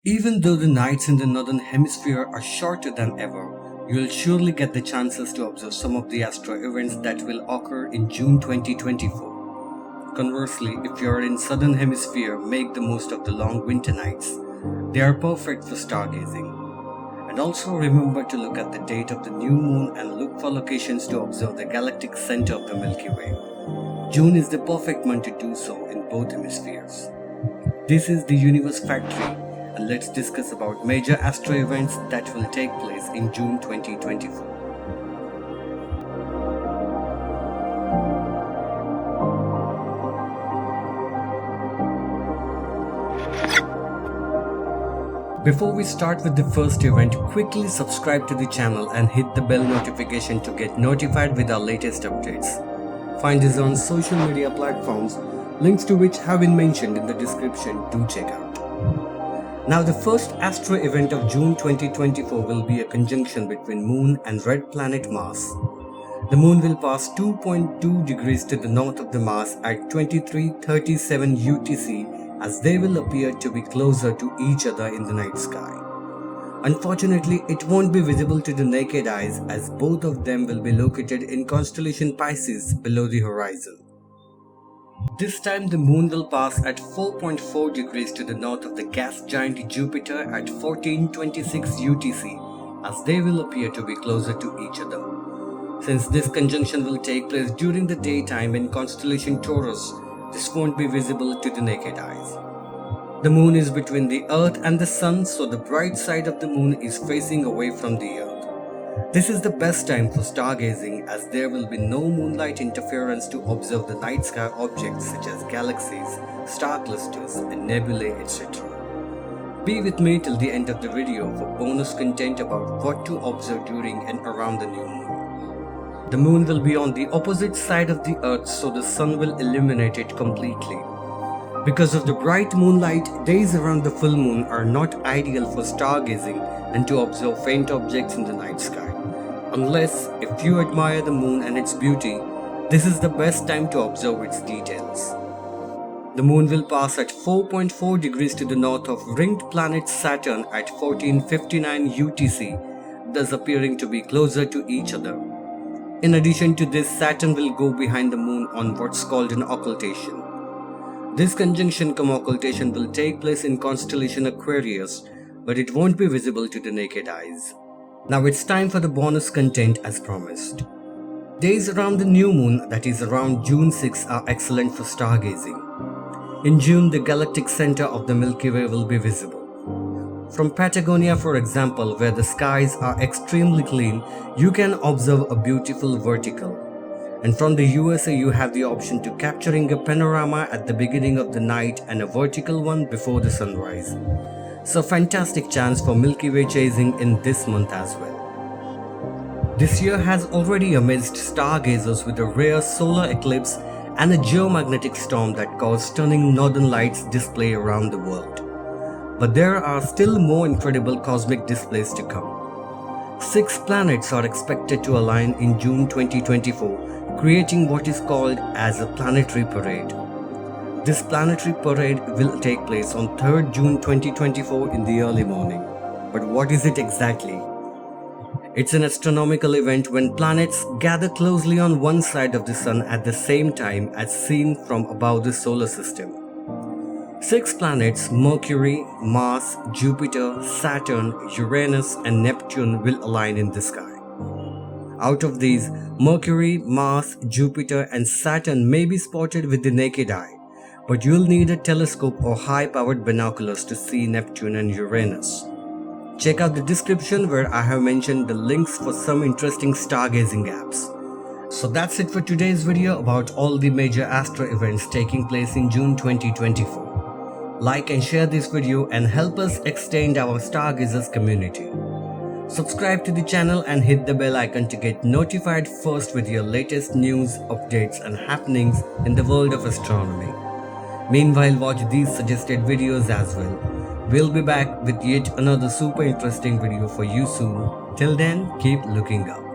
Even though the nights in the northern hemisphere are shorter than ever, you will surely get the chances to observe some of the astro events that will occur in June 2024. Conversely, if you are in southern hemisphere, make the most of the long winter nights. They are perfect for stargazing. And also remember to look at the date of the new moon and look for locations to observe the galactic center of the Milky Way. June is the perfect month to do so in both hemispheres. This is the Universe Factory, and let's discuss about major astro events that will take place in June 2024. Before we start with the first event, quickly subscribe to the channel and hit the bell notification to get notified with our latest updates. Find us on social media platforms, links to which have been mentioned in the description. Do check out. Now, the first astro event of June 2024 will be a conjunction between Moon and red planet Mars. The Moon will pass 2.2 degrees to the north of the Mars at 23:37 UTC, as they will appear to be closer to each other in the night sky. Unfortunately, it won't be visible to the naked eyes, as both of them will be located in constellation Pisces below the horizon. This time the Moon will pass at 4.4 degrees to the north of the gas giant Jupiter at 14:26 UTC, as they will appear to be closer to each other. Since this conjunction will take place during the daytime in constellation Taurus, this won't be visible to the naked eyes. The Moon is between the Earth and the Sun, so the bright side of the Moon is facing away from the Earth. This is the best time for stargazing, as there will be no moonlight interference to observe the night sky objects such as galaxies, star clusters, and nebulae, etc. Be with me till the end of the video for bonus content about what to observe during and around the new moon. The Moon will be on the opposite side of the Earth, so the Sun will illuminate it completely. Because of the bright moonlight, days around the full moon are not ideal for stargazing and to observe faint objects in the night sky. Unless, if you admire the moon and its beauty, this is the best time to observe its details. The Moon will pass at 4.4 degrees to the north of ringed planet Saturn at 14:59 UTC, thus appearing to be closer to each other. In addition to this, Saturn will go behind the Moon on what's called an occultation. This conjunction cum occultation will take place in constellation Aquarius, but it won't be visible to the naked eyes. Now it's time for the bonus content as promised. Days around the new moon, that is around June 6, are excellent for stargazing. In June, the galactic center of the Milky Way will be visible. From Patagonia, for example, where the skies are extremely clean, you can observe a beautiful vertical. And from the USA, you have the option to capturing a panorama at the beginning of the night and a vertical one before the sunrise. So fantastic chance for Milky Way chasing in this month as well. This year has already amazed stargazers with a rare solar eclipse and a geomagnetic storm that caused stunning northern lights display around the world. But there are still more incredible cosmic displays to come. 6 planets are expected to align in June 2024, creating what is called as a planetary parade. This planetary parade will take place on 3rd June 2024 in the early morning. But what is it exactly? It's an astronomical event when planets gather closely on one side of the Sun at the same time as seen from above the solar system. 6 planets, Mercury, Mars, Jupiter, Saturn, Uranus, and Neptune, will align in the sky. Out of these, Mercury, Mars, Jupiter, and Saturn may be spotted with the naked eye, but you'll need a telescope or high-powered binoculars to see Neptune and Uranus. Check out the description where I have mentioned the links for some interesting stargazing apps. So that's it for today's video about all the major astro events taking place in June 2024. Like and share this video and help us extend our stargazers community. Subscribe to the channel and hit the bell icon to get notified first with your latest news, updates and happenings in the world of astronomy. Meanwhile, watch these suggested videos as well. We'll be back with yet another super interesting video for you soon. Till then, keep looking up.